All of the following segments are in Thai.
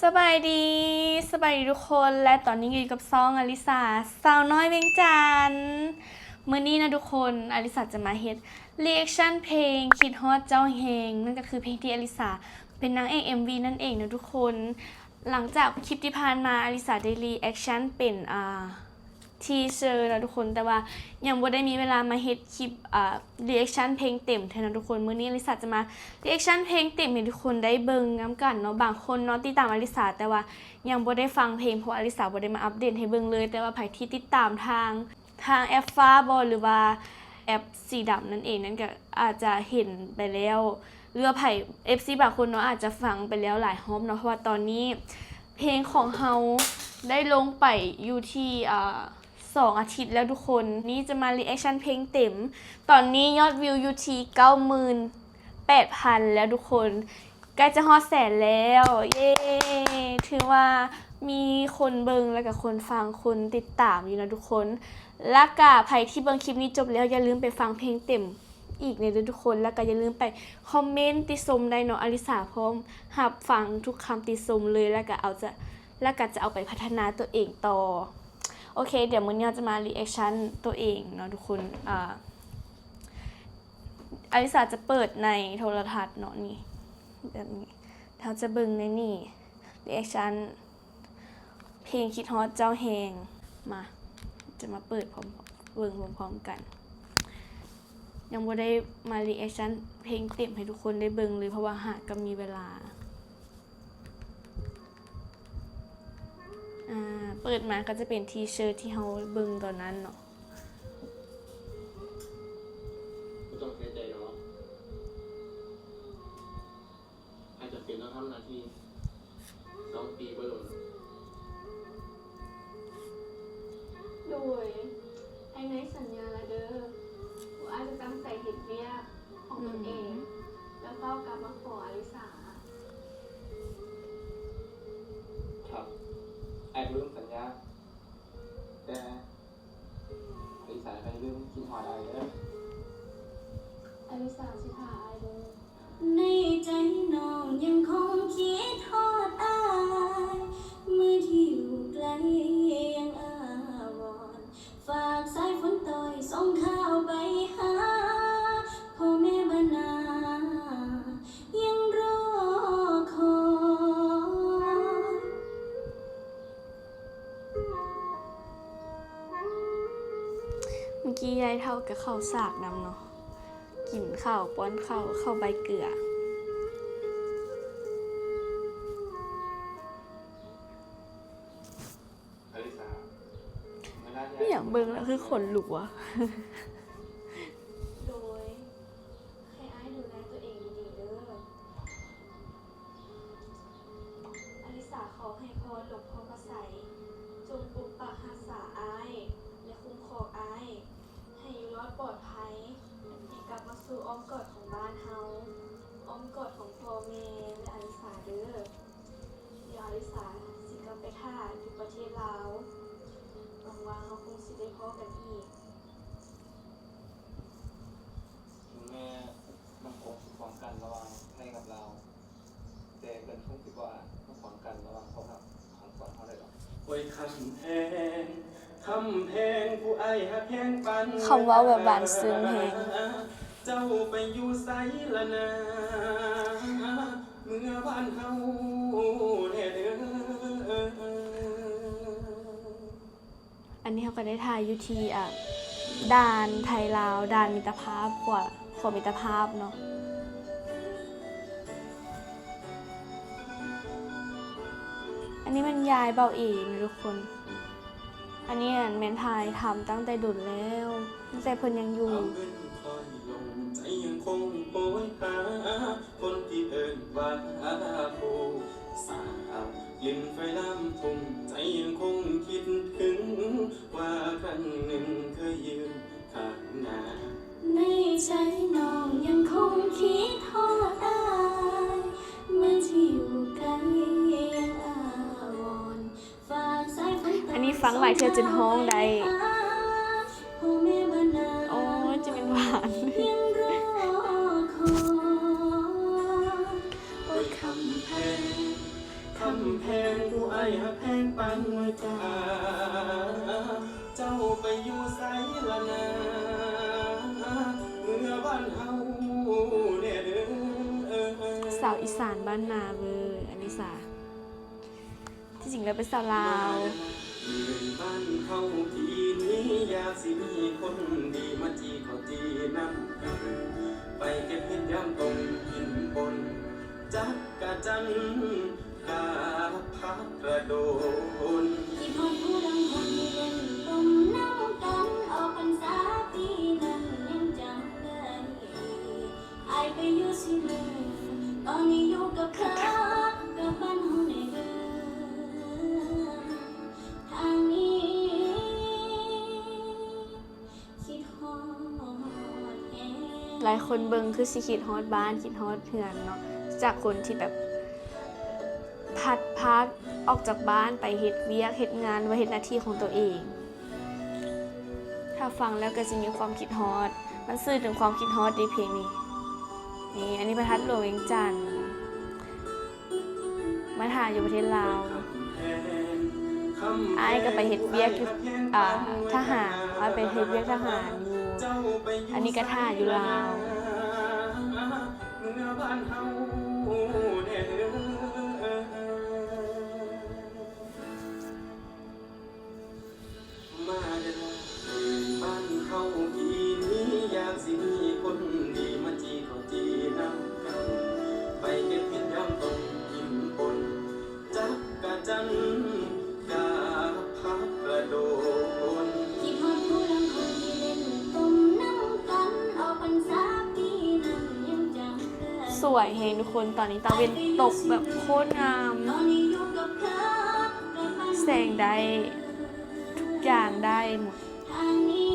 สบายดีทุกคนและตอนนี้อยู่กับซองอลิสาสาวน้อยเวียงจันทน์มื้อนี้นะทุกคนอลิสาจะมาเฮ็ดรีแอคชั่นเพลงคิดฮอดเจ้าแฮงนั่นก็คือเพลงที่อลิสาเป็นนางเอก MV นั่นเองนะทุกคนหลังจากคลิปที่ผ่านมาอลิสาได้รีแอคชั่นเป็นทีเซอร์นะทุกคนแต่ว่ายังบ่ได้มีเวลามาเฮ็ดคลิปรีแอคชั่นเพลงเต็มเท่านั้นทุกคนมื้อนี้อลิสาจะมารีแอคชั่นเพลงเต็มให้ทุกคนได้เบิ่งนำกันเนาะบางคนเนาะติดตามอลิสาแต่ว่ายังบ่ได้ฟังเพลงเพราะอลิสาบ่ได้มาอัปเดตให้เบิ่งเลยแต่ว่าไผที่ติดตามทางแอปฟ้าบ่หรือว่าแอปสีดำนั่นเองนั่นก็อาจจะเห็นไปแล้วหรือว่าไผ FC บางคนเนาะอาจจะฟังไปแล้วหลายรอบเนาะเพราะว่าตอนนี้เพลงของเฮาได้ลงไปอยู่ที่2 อาทิตย์แล้วทุกคนนี่จะมารีแอคชั่นเพลงเต็มตอนนี้ยอดวิวอยู่ที่ 98,000 แล้วทุกคนใกล้จะฮอดแสนแล้วเย้ถือว่ามีคนเบิ่งแล้วก็คนฟังคนติดตามอยู่นะทุกคนแล้วก็ใครที่เบิ่งคลิปนี้จบแล้วอย่าลืมไปฟังเพลงเต็มอีกในทุกคนแล้วก็อย่าลืมไปคอมเมนต์ติชมได้เนาะอลิสาพร้อมรับฟังทุกคำติชมเลยแล้วก็จะเอาไปพัฒนาตัวเองต่อโอเคเดี๋ยวมื้อนี้เราจะมารีแอคชั่นตัวเองเนาะทุกคนอลิสาจะเปิดในโทรทัศน์เนาะนี่แบบนี้เราจะเบิ่งในนี่รีแอคชั่นเพลงคิดฮอดเจ้าแฮงมาจะมาเปิดพร้อมเบิ่งพร้อมๆกันยังบ่ได้มารีแอคชั่นเพลงเต็มให้ทุกคนได้เบิ่งเลยเพราะว่าหาก็มีเวลาเปิดมาก็จะเป็นทีเชิร์ตที่เฮาเบิ่งตอนนั้นเนาะไม่ต้องเสียใจเนาะอาจจะเป็นต้องทำหน้าที่2 ปีก็หล่นโดยไอ้ในสัญญาละเด้อว่าอาจจะตั้งใจเฮ็ดเวียกของตนเองแล้วก็กลับมาขออลิสาครับไอ้ลืมสัญญาแต่ไอ้สายไปลืมคิดหอดอะไรเด้ออลิสาสิท่าอายเด้อในใจน้องยังคงคิดทอดอายเมื่อที่อยู่ไกลยังอาวรณ์ฝากสายฝนต่อยส่งข้าวไปหาพ่อแม่บ้านนายังรอคอยเมื่อกี้ยายเท่ากับข้าวสากนำเนาะกินข้าวป้อนข้าวใบเกลืออลิสาไม่น่าไม่อยากเบิ่งแล้วคือขนลุกอะโดยให้อายดูแลตัวเองดีๆเด้ออลิสาขอให้พรหลวงพ่อพระไสยจงปกปักรักษาอายและคุ้มครองอายให้อยู่รอดปลอดภัยให้กลับมาสู่อ้อมกอดของบ้านเฮาอ้อมกอดของพ่อแม่และอลิสาเด้อเดี๋ยวอลิสาสิกลับไปท่าอยู่ประเทศลาวหวังว่าเฮาคงสิได้พบกันอีก ถึงแม่มันคงสิความกันระหว่างไทยกับลาวแต่เป็นคงสิว่ามันความกันระหว่างเขาครับของสองเขาได้หรอโอ้ยคำแพงผู้อ้ายฮักแพงปันคำว่าแบบบานซึ้งแฮงเจ้าไปอยู่ไสละนะเมื่อบ้านเฮาแท้เด้ออันนี้เขาก็ได้ถ่ายอยู่ที่ด่านไทยลาวด่านมิตรภาพขวมิตรภาพเนาะอันนี้มันยายเบาเองนะทุกคนอันนี้แมนไทยทำตั้งแต่ดุนแล้วตั้งแต่เพิ่นยังอยู่ใจยังคงโหยหาคนที่เอิ้นว่าผู้สาวลิ้นไฟลำทุ่งใจยังคงคิดถึงว่าครั้งหนึ่งเคยยืนข้างหน้าในใจน้องยังคงคิดทอดอายเมื่อที่อยู่ไกลยังอาวรณ์ฝากสายฝน อันนี้ฟังหลายเทื่อจนห้องได้พ่อแม่บ้านนา โอ้ยจะเป็นหวานยังรอคอย โอ้ยคำแพง คำแพงผู้อ้ายหักแพงปานหัวใจเจ้าไปอยู่ไสละนะเมื่อบ้านเฮาแน่เด้อ สาวอีสานบ้านนาเวอร์อลิสาที่จริงแล้วเป็นสาวลาว บ้านเฮาทีนี้อยากสิมีคนดีมาจีเขาจีน้ำกันไปเก็บเห็ดยามตรงกินบนจักกะจันกาพักกระโดน ที่พอผู้ดังคนที่เล่นต้มน้ำกันออกพรรษาปีนั้นยังจำได้อายไปอยู่สิเมืองตอนนี้อยู่กับเธอกับบ้านเฮาในเดือนทางนี้คิดฮอดแฮง หลายคนเบิ่งคือสิคิดฮอดบ้านคิดฮอดเพื่อนเนาะจากคนที่แบบพัดพากออกจากบ้านไปเฮ็ดเวียกเฮ็ดงานว่าเฮ็ดหน้าที่ของตัวเอง ถ้าฟังแล้วก็จะมีความคิดฮอดมันสื่อถึงความคิดฮอดในเพลงนี้นี่อันนี้ประทัดหลวงเวียงจันทน์มาถ่ายอยู่ประเทศลาวอ้ายก็ไปเฮ็ดเวียกทหารอ้ายไปเฮ็ดเวียกทหารอยู่อันนี้ก็ถ่ายอยู่ลาว เมื่อบ้านเฮาแน่เด้อมาเด้อบ้านเฮาทีนี้อยากสิมีคนดีมาจีเขาจีน้ำกันไปเก็บเห็ดยามตรงกินปนจักกะจันกาพักกระโดน ที่พอผู้ดังคนที่เล่นต้มน้ำกันออกพรรษาปีนั้นยังจำได้ สวยเฮงทุกคนตอนนี้ตะเวนตกแบบโคตรงาม ตอนนี้อยู่กับเธอกับบ้าน แสงได้ทุกอย่างได้หมด ทางนี้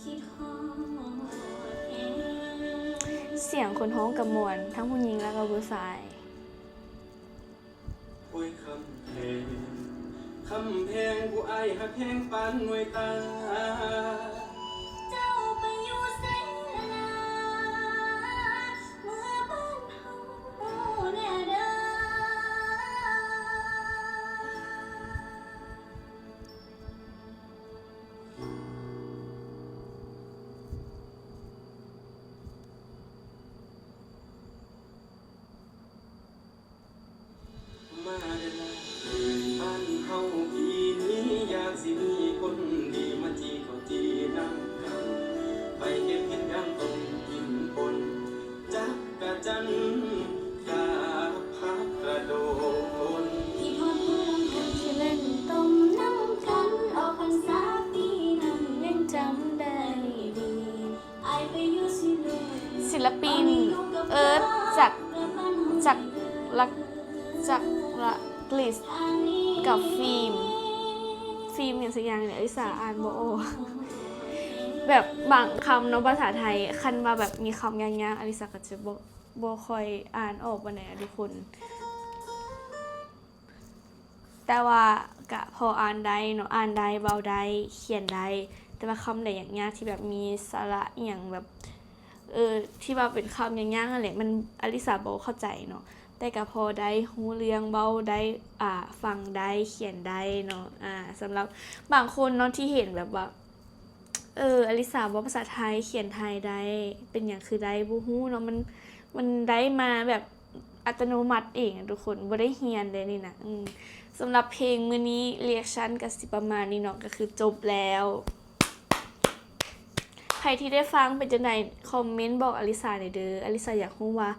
คิดฮอดแฮง เสียงคนฮ้องกับมวลทั้งผู้หญิงและก็ผู้ชาย โอ้ยคำแพงผู้อ้ายหักแพงปานหน่วยตา เจ้าไปอยู่ไสละนะเมื่อบ้านเฮาแน่เด้อ มาเด้อบ้านเฮาปีนี้อยากสิมีคนดีมาจีเขาจีน้ำกันไปเก็บเห็ดยามตรงกินปนจักกะจันกาพักกระโดน ที่พอผู้ดังคนที่เล่นต้มน้ำกันออกพรรษาปีนั้นยังจำได้ดีอายไปอยู่สิเมือง ศิลปินเอิร์ธจากลักจากละกลิสกับฟิล์มอย่างสักอย่างเนี่ยอลิสาอ่านบ่ออกแบบบางคำเนาะภาษาไทยคันมาแบบมีคำยากๆอลิสาก็จะบ่ค่อยอ่านออกปานใดอะทุกคน แต่ว่ากะพออ่านได้เนาะอ่านได้เบาได้เขียนได้แต่ว่าคำใดอย่างยากที่แบบมีสาระอหย่างแบบที่ว่าเป็นคำยากๆนั่นแหละมันอลิสาบ่เข้าใจเนาะแต่ก็พอได้ฮู้เรื่องเบาได้ฟังได้เขียนได้เนาะสำหรับบางคนเนาะที่เห็นแบบว่าอลิสาเว้าภาษาไทยเขียนไทยได้เป็นหยังคือได้บ่ฮู้เนาะมันได้มาแบบอัตโนมัติเองอะทุกคนบ่ได้เรียนเลยนี่นะสำหรับเพลงมื้อนี้เรียกชั่นก็สิประมาณนี้เนาะก็คือจบแล้วใครที่ได้ฟังเป็นจังได๋คอมเมนต์บอกอลิสาหน่อยเด้ออลิสาอยากรู้ว่า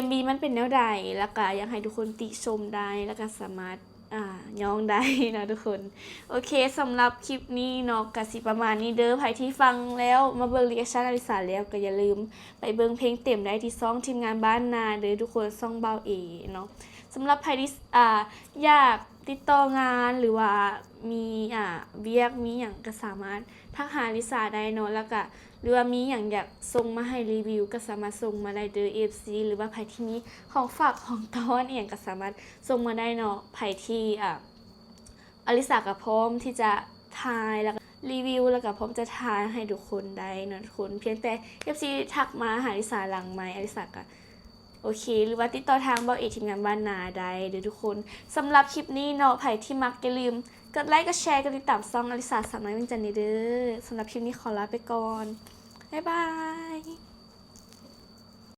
MV มันเป็นแนวใดแล้วก็อยากให้ทุกคนติชมได้แล้วก็สามารถย้องได้นะทุกคนโอเคสำหรับคลิปนี้เนาะก็สิประมาณนี้เด้อใครที่ฟังแล้วมาเบิ่งรีแอคชั่นอลิสาแล้วก็อย่าลืมไปเบิ่งเพลงเต็มได้ที่ช่องทีมงานบ้านนาเด้อทุกคนช่องเบาเอเนาะสำหรับใครที่อยากติดต่องานหรือว่ามีเวียกมีหยังก็สามารถทักหาอลิสาได้เนาะแล้วก็หรือว่ามีหยังอยากส่งมาให้รีวิวก็สามารถส่งมาได้เด้อ FC หรือว่าใครที่มีของฝากของต้อนอีหยังก็สามารถส่งมาได้เนาะใครที่อลิสาก็พร้อมที่จะทายแล้วก็รีวิวแล้วก็พร้อมจะทายให้ทุกคนได้เนาะทุกคนเพียงแต่ FC ทักมาหาอลิสาหลังไมค์อลิสาก็ โอเค หรือว่าติดต่อทางเบาเอกทีมงานบ้านนาได้เด้อทุกคนสำหรับคลิปนี้เนาะไผที่มักอย่าลืมกดไลค์กดแชร์กดติดตามซ่องอลิสาสาวน้อยเวียงจันทน์เด้อสำหรับคลิปนี้ขอลาไปก่อนบ๊ายบาย